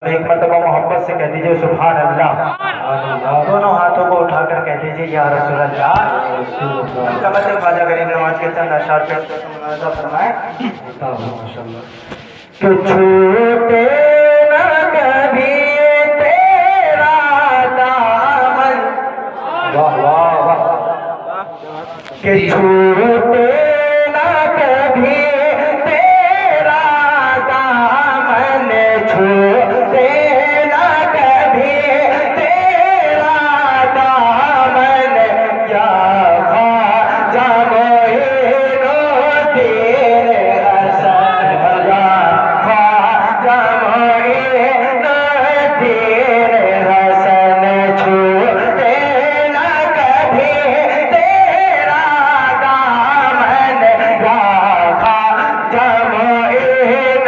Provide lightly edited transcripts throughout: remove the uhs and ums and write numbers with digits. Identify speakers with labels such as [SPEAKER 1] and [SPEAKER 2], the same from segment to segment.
[SPEAKER 1] एक मरतबा मोहब्बत से कह दीजिए सुभान अल्लाह। दोनों हाथों को उठाकर कह दीजिए या रसूल अल्लाह। कमत ख्वाजा गरीब नवाज के चंद अशआर पे फरमाए कि छूटे न कभी तेरा दामन, वाह वाह वाह, कि छूटे न कभी तेरा दामन, छूटे न कभी तेरा दामन, या ख्वाजा मोइनुद्दीन हसन, या ख्वाजा मोइनुद्दीन हसन, छूटे न कभी तेरा दामन, या ख्वाजा मोइनुद्दीन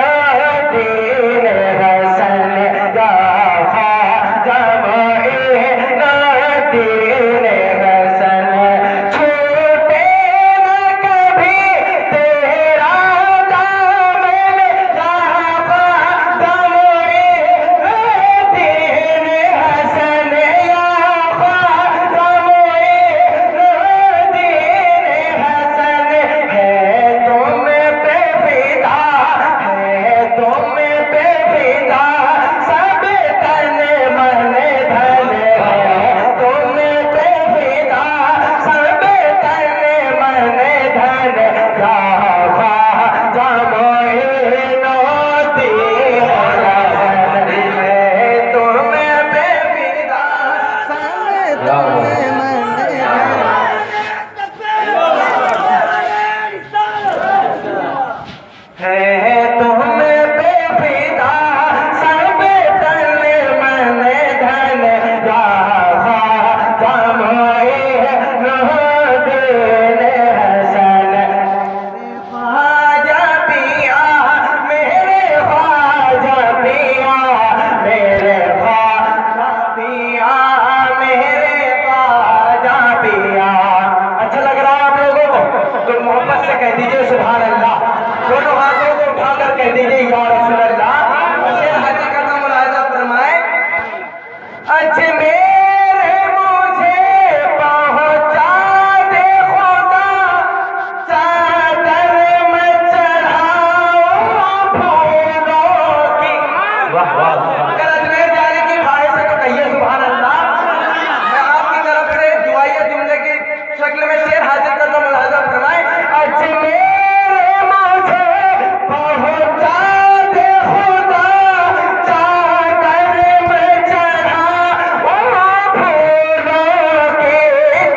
[SPEAKER 1] हसन, या ख्वाजा मोइनुद्दीन हसन, छूटे न कभी तेरा दामन, या ख्वाजा मोइनुद्दीन हसन, या ख्वाजा मोइनुद्दीन हसन, है तुम पे फिदा, है तुम पे फिदा सब तन मन धन, है तुम पे फिदा सब तन मन धन, या ख्वाजा मोइनुद्दीन हसन, है तुम पे फिदा सब तन मन है तुम पे फिदा सब तन मन धन, या ख्वाजा मोइनुद्दीन हसन, ख्वाजा पिया मेरे ख्वाजा पिया, मेरे ख्वाजा पिया, मेरे ख्वाजा पिया। अच्छा लग रहा है आप लोगों को? तो मोहब्बत से कह दीजिए सुभान अल्लाह। दोनों हाथों को उठाकर कह दीजिए या रसूल अल्लाह। शेर हकीकत का मुलाहिजा फरमाए, अजमेर मुझे पहुंचा दे खुदा, चादर में चढ़ाओ फूलों की। वाह वाह, अगर अजमेर जाने की ख्वाहिश है तो कहिए सुभान अल्लाह। मैं आपकी तरफ से दुआइया जुमले की शक्ल में शेर हाजिर करता हूं, मुलाहिजा फरमाए, अजमेर पहुंचा दे खुदा, चादर में चढ़ाओ फूलों की,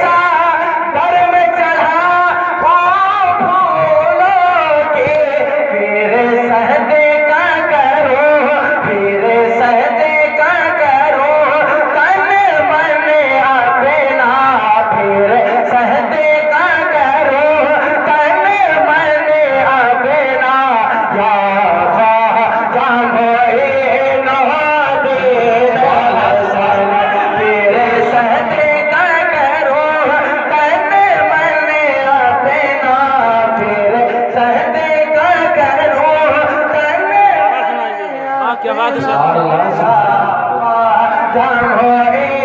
[SPEAKER 1] चादर में चढ़ाओ फूलों की, फिर सदका करो, फिर सदका करो तन मन अपना, फिर सदका करो तन मन अपना, या ख्वाजा मोइनुद्दीन हसन, फिर सदका करो तन मन अपना, फिर सदका करो तन
[SPEAKER 2] क्या बात है।
[SPEAKER 1] ख्वाजा मोइनुद्दीन